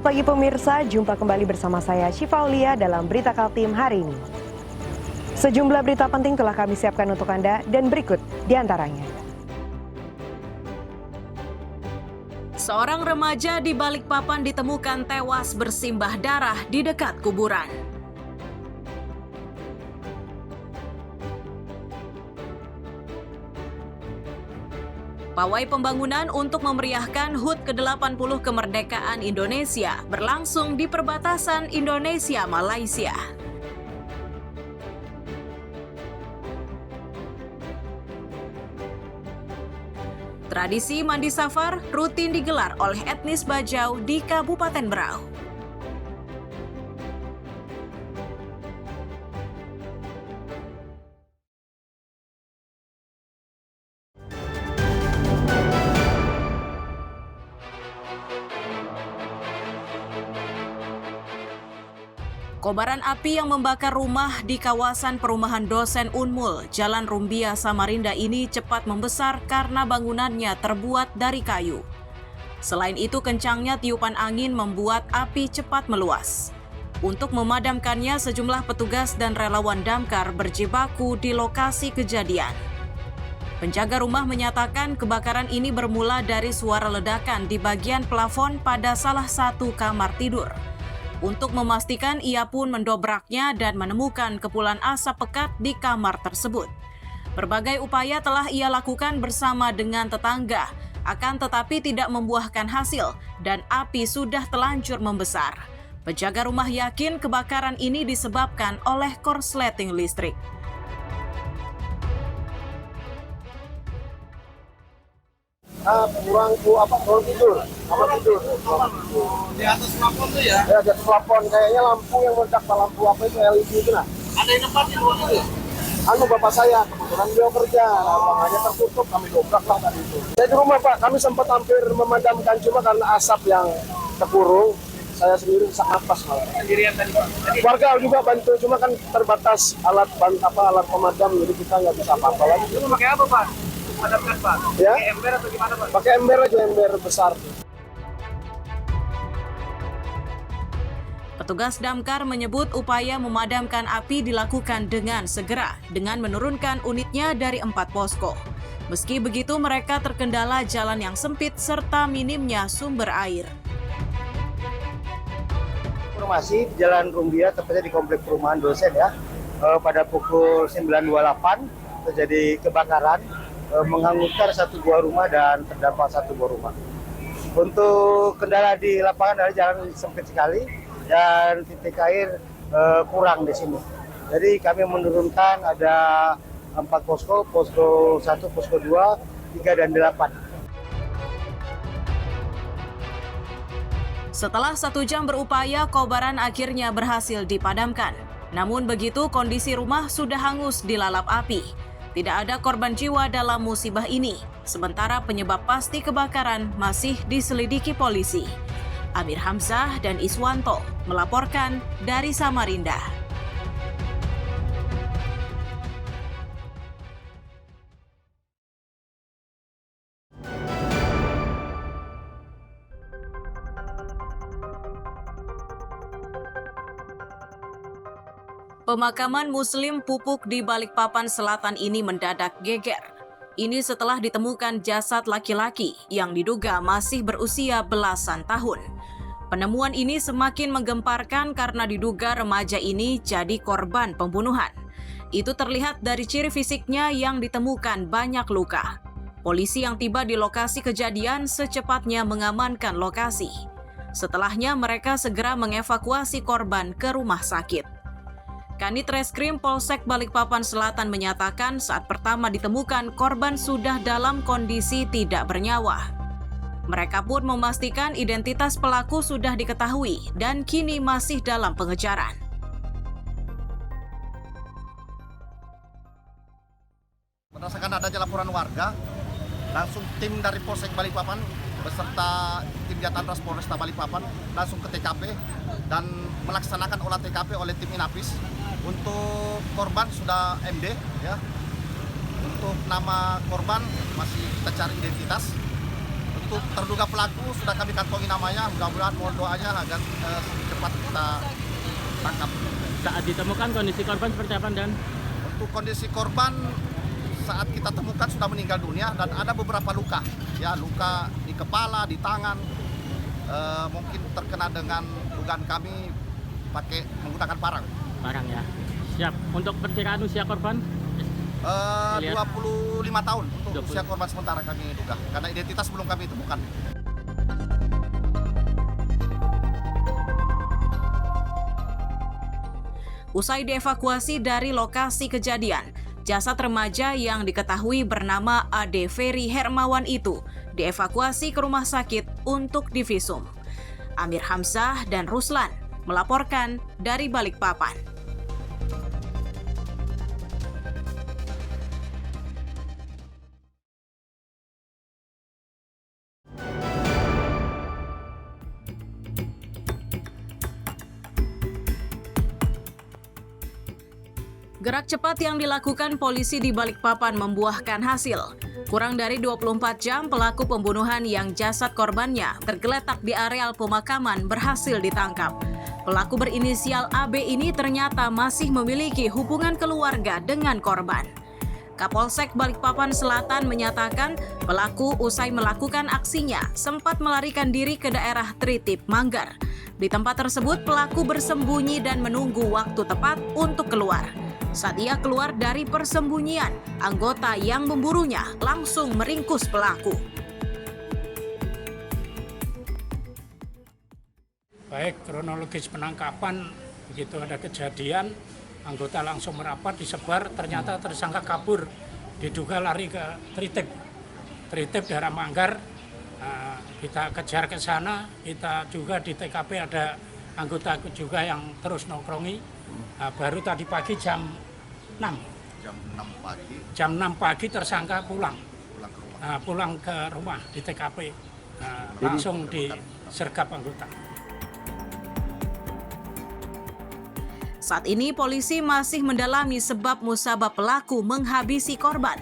Selamat pagi pemirsa, jumpa kembali bersama saya Syifa Aulia dalam Berita Kaltim hari ini. Sejumlah berita penting telah kami siapkan untuk Anda dan berikut diantaranya. Seorang remaja di Balikpapan ditemukan tewas bersimbah darah di dekat kuburan. Pawai pembangunan untuk memeriahkan HUT ke-80 kemerdekaan Indonesia berlangsung di perbatasan Indonesia-Malaysia. Tradisi mandi safar rutin digelar oleh etnis Bajau di Kabupaten Berau. Kobaran api yang membakar rumah di kawasan perumahan dosen Unmul, Jalan Rumbia, Samarinda ini cepat membesar karena bangunannya terbuat dari kayu. Selain itu, kencangnya tiupan angin membuat api cepat meluas. Untuk memadamkannya, sejumlah petugas dan relawan damkar berjibaku di lokasi kejadian. Penjaga rumah menyatakan kebakaran ini bermula dari suara ledakan di bagian plafon pada salah satu kamar tidur. Untuk memastikan, ia pun mendobraknya dan menemukan kepulan asap pekat di kamar tersebut. Berbagai upaya telah ia lakukan bersama dengan tetangga, akan tetapi tidak membuahkan hasil dan api sudah telanjur membesar. Penjaga rumah yakin kebakaran ini disebabkan oleh korsleting listrik. Kurang tidur di atas plafon tuh ya? Ya, di atas plafon kayaknya lampu yang meledak, lampu apa itu LED itu nah. Ada yang nempatin uang itu? Bapak saya kebetulan dia kerja, lapangannya tertutup, kami dobrak lah tadi itu. Saya di rumah Pak, kami sempat hampir memadamkan cuma karena asap yang terkurung, saya sendiri sesak napas malah. Sendirian tadi Pak? Warga juga bantu, cuma kan terbatas alat pemadam, jadi kita nggak bisa apa-apa lagi. Itu pakai apa Pak? Padamkan Pak? Ya? Pakai ember atau gimana Pak? Pakai ember aja, ember besar. Petugas damkar menyebut upaya memadamkan api dilakukan dengan segera dengan menurunkan unitnya dari 4 posko. Meski begitu, mereka terkendala jalan yang sempit serta minimnya sumber air. Informasi di Jalan Rumbia, tepatnya di komplek perumahan dosen ya, pada pukul 9.28 terjadi kebakaran, menghanguskan satu buah rumah dan terdampak satu buah rumah. Untuk kendala di lapangan adalah jalan sempit sekali dan titik air kurang di sini. Jadi kami menurunkan ada 4 posko, posko 1, posko 2, 3, dan 8. Setelah 1 jam berupaya, kobaran akhirnya berhasil dipadamkan. Namun begitu, kondisi rumah sudah hangus dilalap api. Tidak ada korban jiwa dalam musibah ini, sementara penyebab pasti kebakaran masih diselidiki polisi. Amir Hamzah dan Iswanto melaporkan dari Samarinda. Pemakaman Muslim Pupuk di Balikpapan Selatan ini mendadak geger. Ini setelah ditemukan jasad laki-laki yang diduga masih berusia belasan tahun. Penemuan ini semakin menggemparkan karena diduga remaja ini jadi korban pembunuhan. Itu terlihat dari ciri fisiknya yang ditemukan banyak luka. Polisi yang tiba di lokasi kejadian secepatnya mengamankan lokasi. Setelahnya mereka segera mengevakuasi korban ke rumah sakit. Kanit Reskrim Polsek Balikpapan Selatan menyatakan saat pertama ditemukan korban sudah dalam kondisi tidak bernyawa. Mereka pun memastikan identitas pelaku sudah diketahui dan kini masih dalam pengejaran. Berdasarkan adanya laporan warga, langsung tim dari Polsek Balikpapan beserta tim Jatantras Polresta Balikpapan langsung ke TKP dan melaksanakan olah TKP oleh tim Inapis. Untuk korban sudah MD ya. Untuk nama korban masih kita cari identitas. untuk terduga pelaku sudah kami kantongi namanya, mudah-mudahan mohon doanya agar cepat kita tangkap. Saat ditemukan kondisi korban seperti apa, Dan? Untuk kondisi korban saat kita temukan sudah meninggal dunia dan ada beberapa luka, ya luka di kepala, di tangan, mungkin terkena dengan dugaan kami menggunakan parang. Parang ya. Siap. Untuk perkiraan usia korban? 25 tahun untuk 20. usia korban sementara kami duga, karena identitas belum kami temukan. Usai dievakuasi dari lokasi kejadian, jasad remaja yang diketahui bernama Ade Ferry Hermawan itu dievakuasi ke rumah sakit untuk divisum. Amir Hamzah dan Ruslan melaporkan dari Balikpapan. Gerak cepat yang dilakukan polisi di Balikpapan membuahkan hasil. Kurang dari 24 jam, pelaku pembunuhan yang jasad korbannya tergeletak di areal pemakaman berhasil ditangkap. Pelaku berinisial AB ini ternyata masih memiliki hubungan keluarga dengan korban. Kapolsek Balikpapan Selatan menyatakan pelaku usai melakukan aksinya sempat melarikan diri ke daerah Tritip, Manggar. Di tempat tersebut, pelaku bersembunyi dan menunggu waktu tepat untuk keluar. Saat ia keluar dari persembunyian, anggota yang memburunya langsung meringkus pelaku. Baik, kronologis penangkapan, begitu ada kejadian, anggota langsung merapat, disebar, ternyata tersangka kabur, diduga lari ke Tritip daerah Manggar. Nah, kita kejar ke sana, kita juga di TKP ada anggota juga yang terus nongkrongi. Nah, baru tadi pagi jam 6 pagi. Jam 6 pagi tersangka pulang Pulang ke rumah. Nah, pulang ke rumah di TKP. Nah, langsung disergap anggota. Saat ini polisi masih mendalami sebab musabab pelaku menghabisi korban.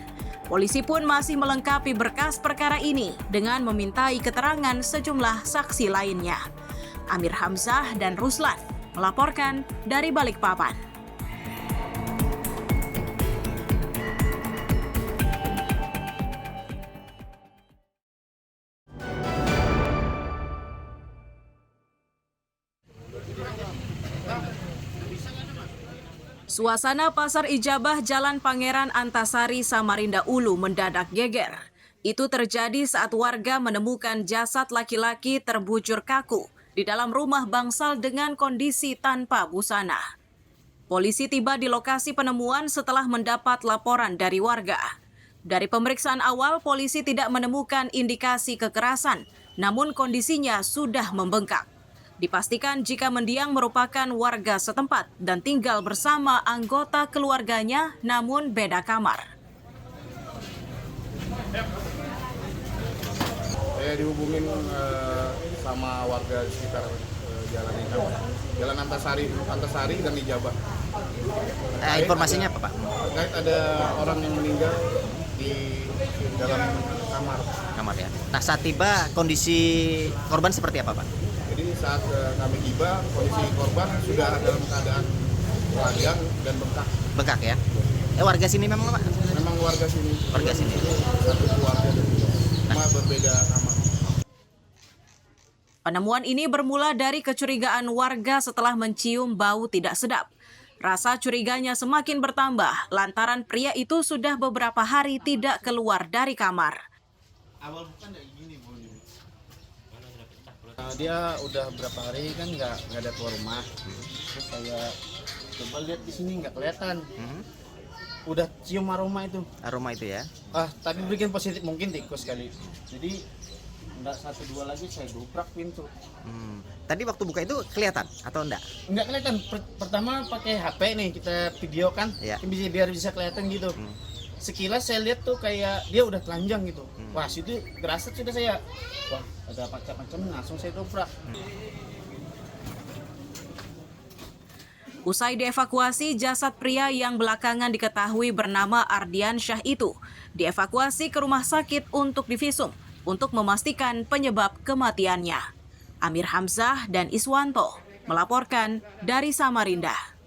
Polisi pun masih melengkapi berkas perkara ini dengan memintai keterangan sejumlah saksi lainnya. Amir Hamzah dan Ruslan melaporkan dari Balikpapan. Suasana Pasar Ijabah Jalan Pangeran Antasari, Samarinda Ulu mendadak geger. Itu terjadi saat warga menemukan jasad laki-laki terbujur kaku di dalam rumah bangsal dengan kondisi tanpa busana. Polisi tiba di lokasi penemuan setelah mendapat laporan dari warga. Dari pemeriksaan awal, polisi tidak menemukan indikasi kekerasan, namun kondisinya sudah membengkak. Dipastikan jika mendiang merupakan warga setempat dan tinggal bersama anggota keluarganya, namun beda kamar. Saya dihubungin sama warga di sekitar jalan Ijabah, jalan Antasari dan Ijabah. Informasinya apa, Pak? Terkait ada orang yang meninggal di dalam kamar. Ya. Nah, saat tiba kondisi korban seperti apa, Pak? Jadi saat kami tiba, kondisi korban sudah dalam keadaan telanjang dan bengkak. Bengkak ya? Warga sini memang, Pak? Memang warga sini. Warga sini. Satu keluarga dan cuma berbeda kamar. Penemuan ini bermula dari kecurigaan warga setelah mencium bau tidak sedap. Rasa curiganya semakin bertambah lantaran pria itu sudah beberapa hari tidak keluar dari kamar. Dia udah berapa hari kan nggak ada keluar rumah. Terus saya coba lihat di sini nggak kelihatan. Udah cium aroma itu. Aroma itu ya? Tapi bikin positif mungkin tikus kali. Jadi enggak 1-2 lagi saya dobrak pintu. Tadi waktu buka itu kelihatan atau enggak? Enggak kelihatan. Pertama pakai HP nih kita video kan, Ya. biar bisa kelihatan gitu. Sekilas saya lihat tuh kayak dia udah telanjang gitu. Wah, situ gerasat sudah saya. Wah, ada macam-macam langsung saya dobrak. Usai dievakuasi, jasad pria yang belakangan diketahui bernama Ardian Syah itu dievakuasi ke rumah sakit untuk divisum. untuk memastikan penyebab kematiannya. Amir Hamzah dan Iswanto melaporkan dari Samarinda.